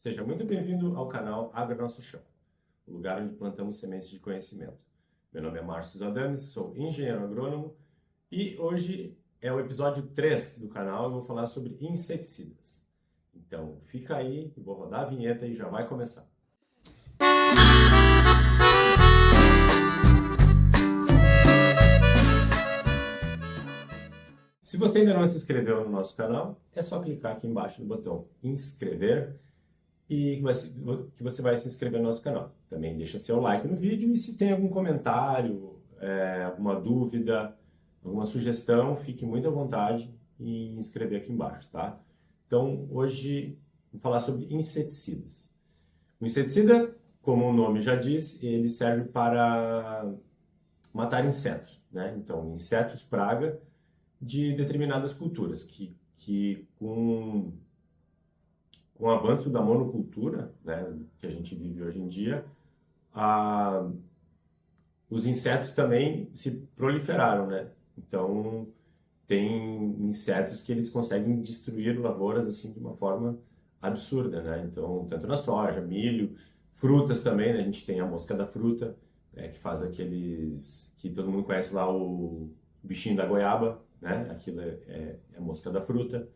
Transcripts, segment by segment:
Seja muito bem-vindo ao canal Abra Nosso Chão, o lugar onde plantamos sementes de conhecimento. Meu nome é Márcio Adames, sou engenheiro agrônomo e hoje é o episódio 3 do canal. Eu vou falar sobre inseticidas. Então fica aí, eu vou rodar a vinheta e já vai começar. Se você ainda não se inscreveu no nosso canal, é só clicar aqui embaixo no botão inscrever e que você vai se inscrever no nosso canal. Também deixa seu like no vídeo e se tem algum comentário, alguma dúvida, alguma sugestão, fique muito à vontade em inscrever aqui embaixo, tá? Então, hoje vou falar sobre inseticidas. O inseticida, como o nome já diz, ele serve para matar insetos, né? Então, insetos praga de determinadas culturas, que com o avanço da monocultura, né, que a gente vive hoje em dia, os insetos também se proliferaram, né? Então, tem insetos que eles conseguem destruir lavouras assim de uma forma absurda, né? Então, tanto na soja, milho, frutas também, né? A gente tem a mosca da fruta, né, que faz aqueles que todo mundo conhece lá, o bichinho da goiaba, né? Aquilo é a mosca da fruta.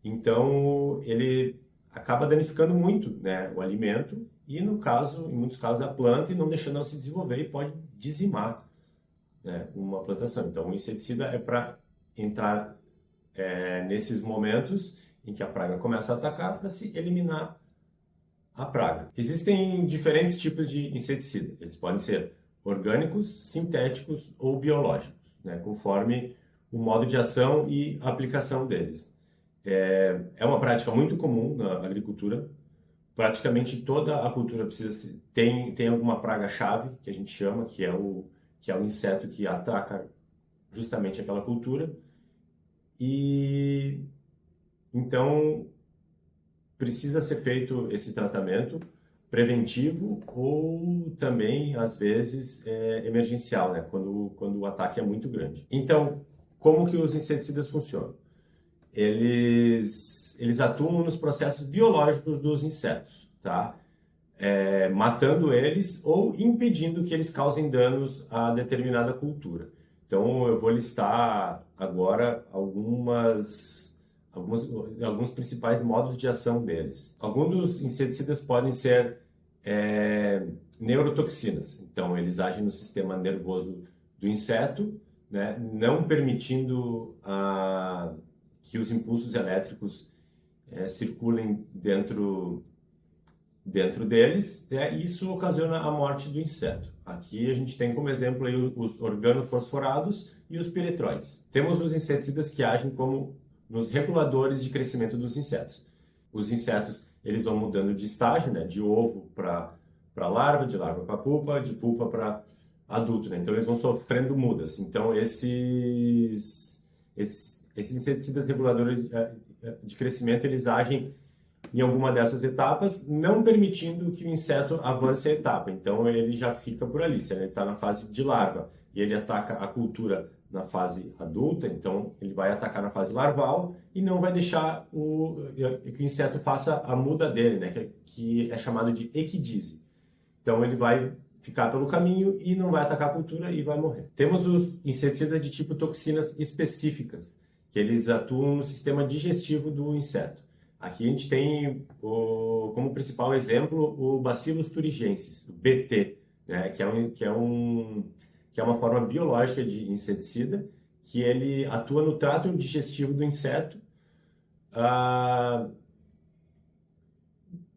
Então, ele acaba danificando muito, né, o alimento e, em muitos casos, a planta, e não deixando ela se desenvolver, e pode dizimar, né, uma plantação. Então, o inseticida é para entrar nesses momentos em que a praga começa a atacar, para se eliminar a praga. Existem diferentes tipos de inseticida. Eles podem ser orgânicos, sintéticos ou biológicos, né, conforme o modo de ação e aplicação deles. É uma prática muito comum na agricultura. Praticamente toda a cultura tem alguma praga-chave, que a gente chama, que é o inseto que ataca justamente aquela cultura. E então precisa ser feito esse tratamento preventivo ou também, às vezes, emergencial, né? Quando o ataque é muito grande. Então, como que os inseticidas funcionam? Eles atuam nos processos biológicos dos insetos, tá? Matando eles ou impedindo que eles causem danos a determinada cultura. Então, eu vou listar agora alguns principais modos de ação deles. Alguns dos inseticidas podem ser neurotoxinas. Então, eles agem no sistema nervoso do inseto, né, não permitindo que os impulsos elétricos circulem dentro deles, né? Isso ocasiona a morte do inseto. Aqui a gente tem como exemplo aí os organofosforados e os piretroides. Temos os inseticidas que agem como nos reguladores de crescimento dos insetos. Os insetos, eles vão mudando de estágio, né, de ovo para larva, de larva para pupa, de pupa para adulto, né? Então eles vão sofrendo mudas. Então esses inseticidas reguladores de crescimento, eles agem em alguma dessas etapas, não permitindo que o inseto avance a etapa. Então ele já fica por ali. Se ele está na fase de larva e ele ataca a cultura na fase adulta, então ele vai atacar na fase larval e não vai deixar que o inseto faça a muda dele, né, que é chamado de equidise. Então ele vai ficar pelo caminho e não vai atacar a cultura e vai morrer. Temos os inseticidas de tipo toxinas específicas, que eles atuam no sistema digestivo do inseto. Aqui a gente tem como principal exemplo o Bacillus thuringiensis, o BT, né, que é uma forma biológica de inseticida, que ele atua no trato digestivo do inseto,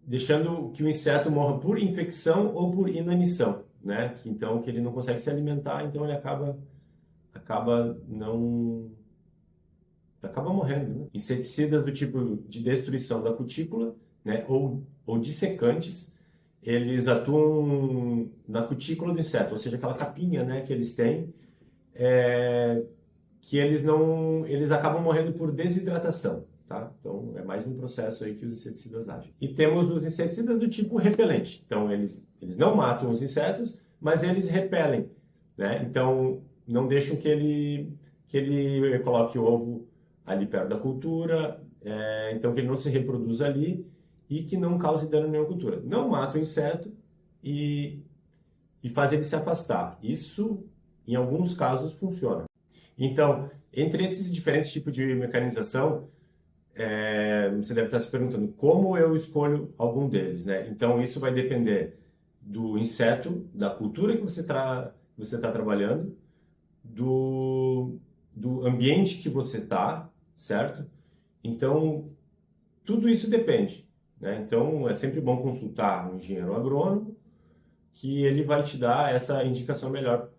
deixando que o inseto morra por infecção ou por inanição, né? Então, que ele não consegue se alimentar, então ele acaba morrendo, né? Inseticidas do tipo de destruição da cutícula, né, ou dissecantes, eles atuam na cutícula do inseto, ou seja, aquela capinha, né, que eles têm, que eles acabam morrendo por desidratação, tá? Então, é mais um processo aí que os inseticidas agem. E temos os inseticidas do tipo repelente. Então, eles não matam os insetos, mas eles repelem, né? Então, não deixam que ele coloque o ovo ali perto da cultura, então que ele não se reproduza ali, e que não cause dano nenhuma à cultura. Não mata o inseto e, e faz ele se afastar. Isso, em alguns casos, funciona. Então, entre esses diferentes tipos de mecanização, você deve estar se perguntando como eu escolho algum deles, né? Então, isso vai depender do inseto, da cultura que você está trabalhando, do ambiente que você está, certo? Então, tudo isso depende, né? Então, é sempre bom consultar um engenheiro agrônomo, que ele vai te dar essa indicação melhor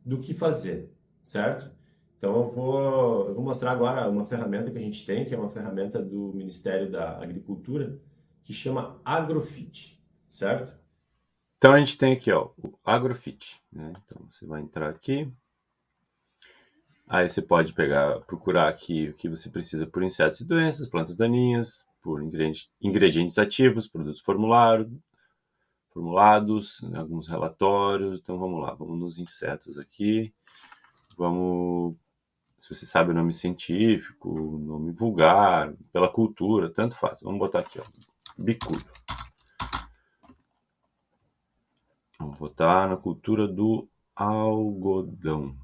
do que fazer, certo? Então, eu vou mostrar agora uma ferramenta que a gente tem, que é uma ferramenta do Ministério da Agricultura, que chama Agrofit, certo? Então, a gente tem aqui, ó, o Agrofit, né? Então, você vai entrar aqui. Aí você pode procurar aqui o que você precisa por insetos e doenças, plantas daninhas, por ingredientes ativos, produtos formulados, alguns relatórios. Então vamos lá, vamos nos insetos aqui. Vamos, se você sabe o nome científico, o nome vulgar, pela cultura, tanto faz. Vamos botar aqui, ó, bicudo. Vamos botar na cultura do algodão.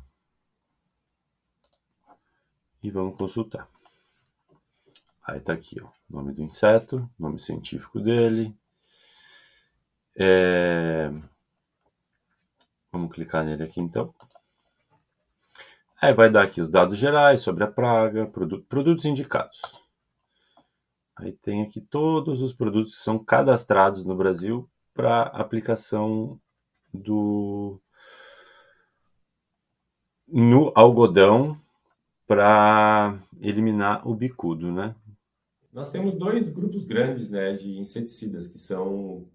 E vamos consultar. Aí tá aqui, ó, nome do inseto, nome científico dele. Vamos clicar nele aqui então. Aí vai dar aqui os dados gerais sobre a praga, produtos indicados. Aí tem aqui todos os produtos que são cadastrados no Brasil para aplicação no algodão para eliminar o bicudo, né? Nós temos dois grupos grandes, né, de inseticidas que são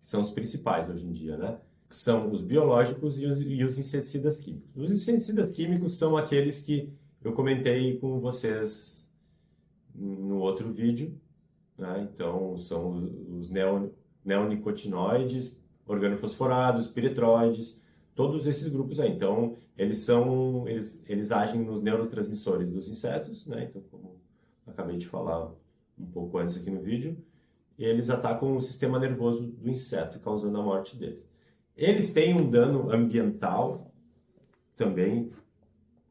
os principais hoje em dia, né? São os biológicos e os inseticidas químicos. Os inseticidas químicos são aqueles que eu comentei com vocês no outro vídeo, né? Então, são os neonicotinoides, organofosforados, piretroides, todos esses grupos aí. Então, eles agem nos neurotransmissores dos insetos, né? Então, como eu acabei de falar um pouco antes aqui no vídeo, eles atacam o sistema nervoso do inseto, causando a morte dele. Eles têm um dano ambiental também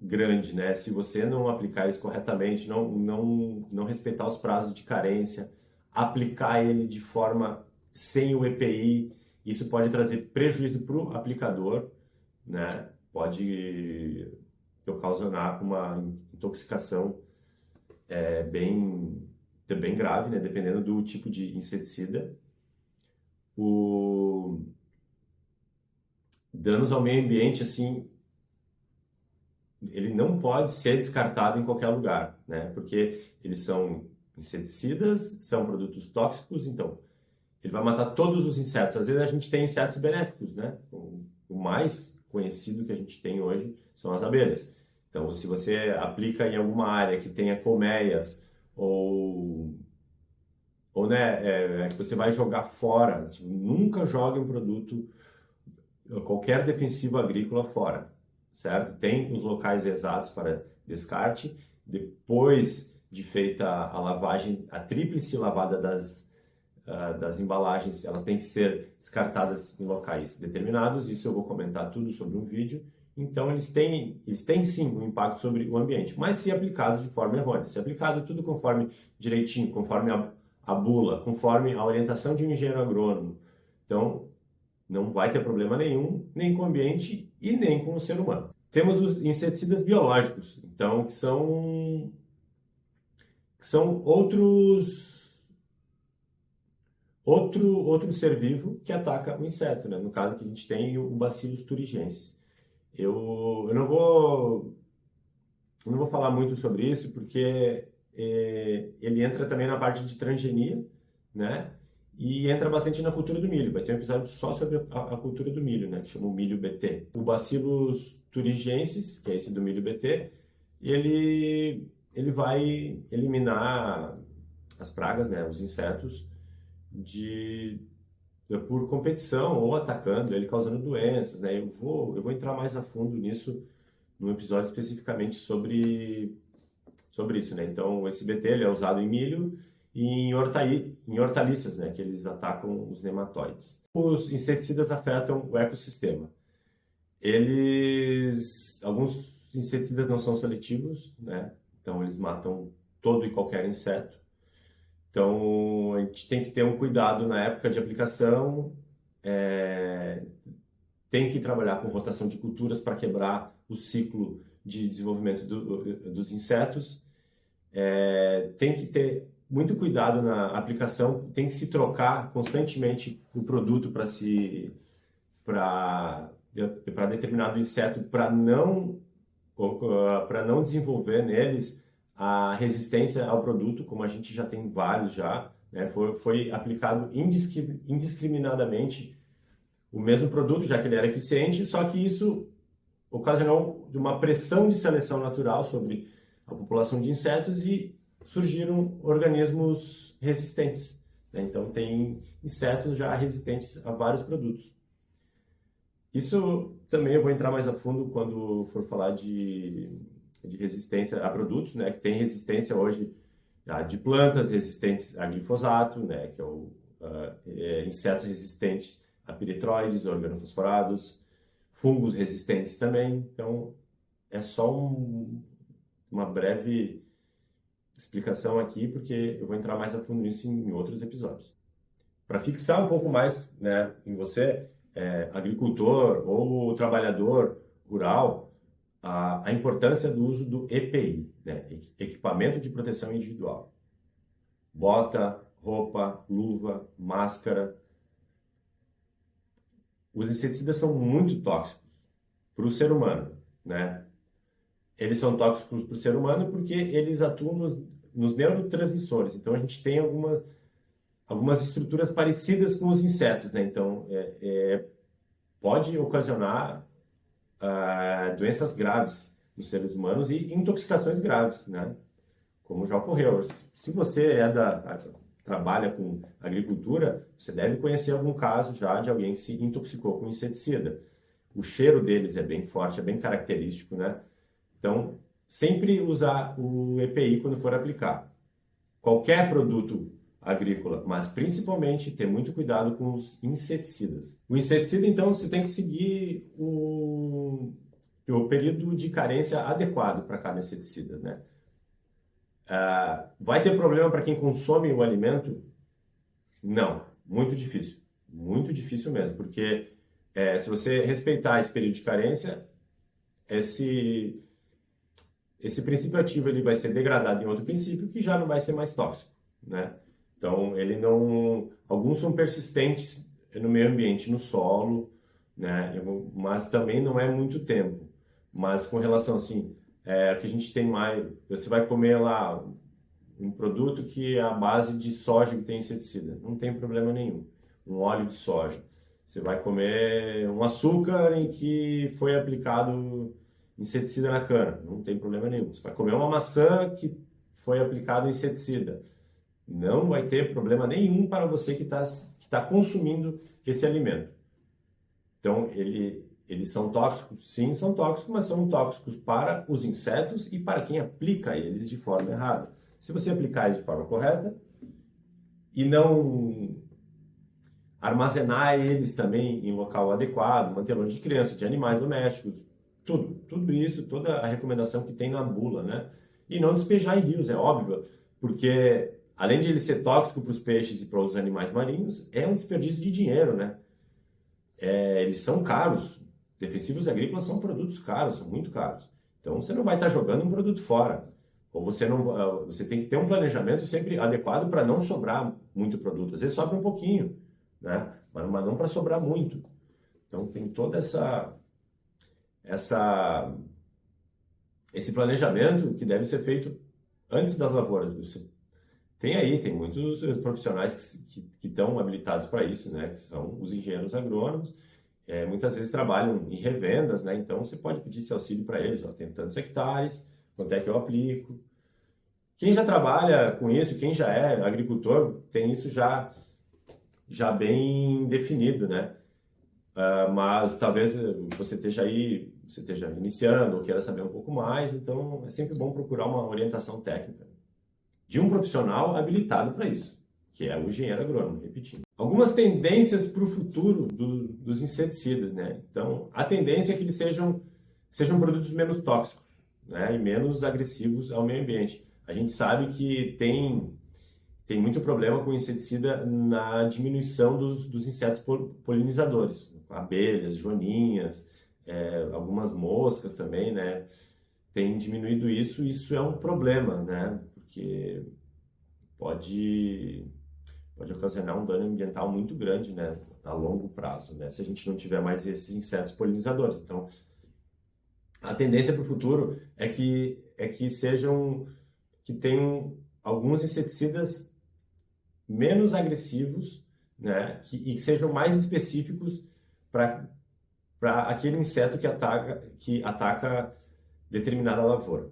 grande, né? Se você não aplicar isso corretamente, não respeitar os prazos de carência, aplicar ele de forma sem o EPI, isso pode trazer prejuízo para o aplicador, né? Pode ocasionar uma intoxicação bem grave, né? Dependendo do tipo de inseticida. Danos ao meio ambiente, assim, ele não pode ser descartado em qualquer lugar, né? Porque eles são inseticidas, são produtos tóxicos, então ele vai matar todos os insetos. Às vezes a gente tem insetos benéficos, né? O mais conhecido que a gente tem hoje são as abelhas. Então, se você aplica em alguma área que tenha colmeias ou né, que você vai jogar fora, tipo, nunca jogue um produto, qualquer defensivo agrícola fora, certo? Tem os locais exatos para descarte. Depois de feita a lavagem, a tríplice lavada das embalagens, elas têm que ser descartadas em locais determinados. Isso eu vou comentar tudo sobre um vídeo. Então, eles têm sim um impacto sobre o ambiente, mas se aplicados de forma errônea. Se aplicado tudo conforme direitinho, conforme a bula, conforme a orientação de um engenheiro agrônomo. Então, não vai ter problema nenhum, nem com o ambiente e nem com o ser humano. Temos os inseticidas biológicos, então, que são outro ser vivo que ataca o inseto, né? No caso que a gente tem o Bacillus thuringiensis. Eu não vou falar muito sobre isso porque ele entra também na parte de transgenia, né? E entra bastante na cultura do milho. Vai ter um episódio só sobre a cultura do milho, né? Que chama o milho BT. O Bacillus thuringiensis, que é esse do milho BT, ele vai eliminar as pragas, né? Os insetos por competição ou atacando ele, causando doenças, né? Eu vou entrar mais a fundo nisso num episódio especificamente sobre isso, né? Então, esse BT ele é usado em milho e em hortaliças, né, que eles atacam os nematóides. Os inseticidas afetam o ecossistema. Alguns inseticidas não são seletivos, né? Então eles matam todo e qualquer inseto. Então a gente tem que ter um cuidado na época de aplicação, tem que trabalhar com rotação de culturas para quebrar o ciclo de desenvolvimento dos insetos. Tem que ter muito cuidado na aplicação, tem que se trocar constantemente o produto para determinado inseto, para não desenvolver neles a resistência ao produto, como a gente já tem vários já, né? Foi aplicado indiscriminadamente o mesmo produto, já que ele era eficiente, só que isso ocasionou uma pressão de seleção natural sobre a população de insetos e surgiram organismos resistentes, né? Então tem insetos já resistentes a vários produtos. Isso também eu vou entrar mais a fundo quando for falar de resistência a produtos, né? Que tem resistência hoje de plantas resistentes a glifosato, né? Que insetos resistentes a piretroides, organofosforados, fungos resistentes também. Então é só uma breve explicação aqui, porque eu vou entrar mais a fundo nisso em outros episódios. Para fixar um pouco mais, né, em você, agricultor ou trabalhador rural, a importância do uso do EPI, né, equipamento de proteção individual. Bota, roupa, luva, máscara. Os inseticidas são muito tóxicos para o ser humano, né? Eles são tóxicos para o ser humano porque eles atuam nos neurotransmissores. Então, a gente tem algumas estruturas parecidas com os insetos, né? Então, pode ocasionar doenças graves nos seres humanos e intoxicações graves, né? Como já ocorreu. Se você trabalha com agricultura, você deve conhecer algum caso já de alguém que se intoxicou com inseticida. O cheiro deles é bem forte, é bem característico, né? Então, sempre usar o EPI quando for aplicar. Qualquer produto agrícola, mas principalmente ter muito cuidado com os inseticidas. O inseticida, então, você tem que seguir o período de carência adequado para cada inseticida, né? Vai ter problema para quem consome o alimento? Não, muito difícil mesmo, porque se você respeitar esse período de carência, esse princípio ativo ele vai ser degradado em outro princípio que já não vai ser mais tóxico, né? Então, alguns são persistentes no meio ambiente, no solo, né? Mas também não é muito tempo. Mas com relação assim, que a gente tem mais, você vai comer lá um produto que é a base de soja que tem inseticida, não tem problema nenhum. Um óleo de soja. Você vai comer um açúcar em que foi aplicado inseticida na cana, não tem problema nenhum. Você vai comer uma maçã que foi aplicado inseticida, não vai ter problema nenhum para você que está consumindo esse alimento. Então, eles são tóxicos? Sim, são tóxicos, mas são tóxicos para os insetos e para quem aplica eles de forma errada. Se você aplicar eles de forma correta e não armazenar eles também em local adequado, manter longe de crianças, de animais domésticos, tudo isso, toda a recomendação que tem na bula, né? E não despejar em rios, é óbvio, porque além de ele ser tóxico para os peixes e para os animais marinhos, é um desperdício de dinheiro, né? Eles são caros. Defensivos agrícolas são produtos caros, são muito caros. Então você não vai estar jogando um produto fora. Ou você tem que ter um planejamento sempre adequado para não sobrar muito produto. Às vezes sobra um pouquinho, né? Mas não para sobrar muito. Então tem toda esse planejamento que deve ser feito antes das lavouras. Tem muitos profissionais que estão habilitados para isso, né? Que são os engenheiros agrônomos. Muitas vezes trabalham em revendas, né? Então você pode pedir esse auxílio para eles. Tem tantos hectares, quanto é que eu aplico? Quem já trabalha com isso, quem já é agricultor, tem isso já bem definido, né? Mas talvez você esteja iniciando ou queira saber um pouco mais, então é sempre bom procurar uma orientação técnica. de um profissional habilitado para isso, que é o engenheiro agrônomo, repetindo. Algumas tendências para o futuro dos inseticidas, né? Então, a tendência é que eles sejam produtos menos tóxicos, né? E menos agressivos ao meio ambiente. A gente sabe que tem muito problema com inseticida na diminuição dos insetos polinizadores, abelhas, joaninhas, algumas moscas também, né? Tem diminuído isso, e isso é um problema, né? Porque pode ocasionar um dano ambiental muito grande, né? A longo prazo, né? Se a gente não tiver mais esses insetos polinizadores. Então, a tendência para o futuro é que tenham alguns inseticidas menos agressivos, né? E que sejam mais específicos para aquele inseto que ataca determinada lavoura,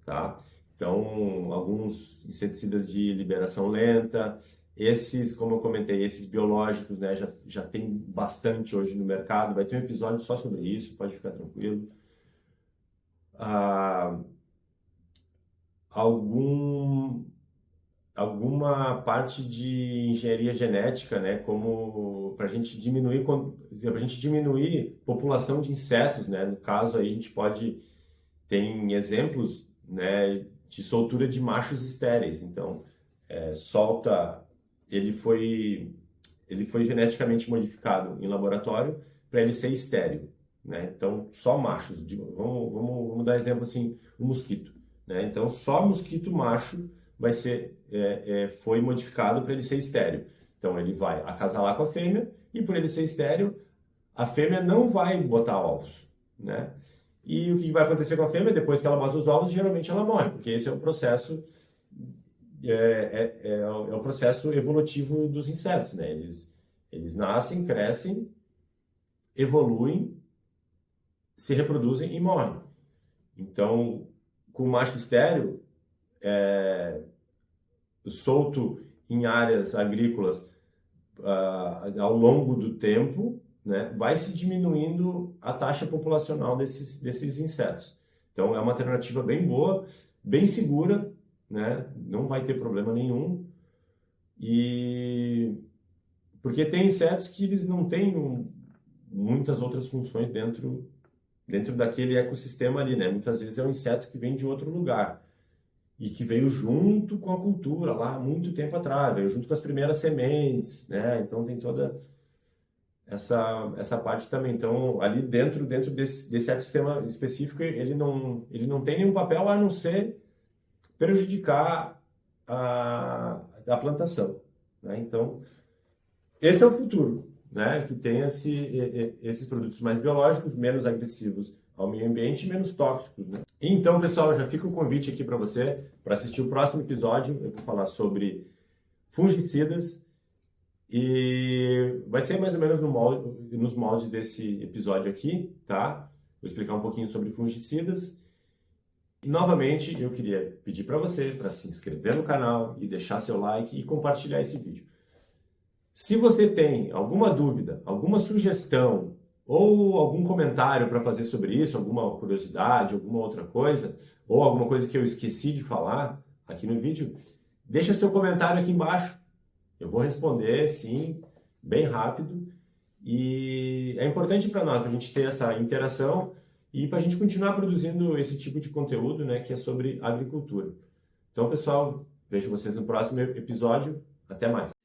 tá? Então, alguns inseticidas de liberação lenta, esses, como eu comentei, esses biológicos, né, já tem bastante hoje no mercado, vai ter um episódio só sobre isso, pode ficar tranquilo. Alguma parte de engenharia genética, né, como para a gente diminuir população de insetos, né? No caso aí a gente tem exemplos, né, de soltura de machos estéreis. Então, ele foi geneticamente modificado em laboratório para ele ser estéril, né? Então, só machos. Vamos dar exemplo assim, o mosquito, né? Então, só mosquito macho foi modificado para ele ser estéril. Então, ele vai acasalar com a fêmea e por ele ser estéril, a fêmea não vai botar ovos, né? E o que vai acontecer com a fêmea depois que ela bota os ovos? Geralmente ela morre, porque esse é o processo o processo evolutivo dos insetos, né? Eles nascem, crescem, evoluem, se reproduzem e morrem. Então, com o macho estéril, solto em áreas agrícolas ao longo do tempo, né, vai se diminuindo a taxa populacional desses insetos. Então, é uma alternativa bem boa, bem segura, né, não vai ter problema nenhum. E porque tem insetos que eles não têm muitas outras funções dentro daquele ecossistema ali, né? Muitas vezes é um inseto que vem de outro lugar e que veio junto com a cultura lá há muito tempo atrás, veio junto com as primeiras sementes, né? Então tem toda essa parte também. Então, ali dentro desse ecossistema específico, ele não tem nenhum papel a não ser prejudicar a plantação, né? Então, esse é o futuro, né? Que tem esses produtos mais biológicos, menos agressivos ao meio ambiente e menos tóxicos, né? Então, pessoal, já fica o convite aqui para você para assistir o próximo episódio. Eu vou falar sobre fungicidas e vai ser mais ou menos nos moldes desse episódio aqui, tá? Vou explicar um pouquinho sobre fungicidas. E, novamente, eu queria pedir para você para se inscrever no canal e deixar seu like e compartilhar esse vídeo. Se você tem alguma dúvida, alguma sugestão ou algum comentário para fazer sobre isso, alguma curiosidade, alguma outra coisa, ou alguma coisa que eu esqueci de falar aqui no vídeo, deixa seu comentário aqui embaixo. Eu vou responder, sim, bem rápido. E é importante para nós, para a gente ter essa interação e para a gente continuar produzindo esse tipo de conteúdo, né, que é sobre agricultura. Então, pessoal, vejo vocês no próximo episódio. Até mais.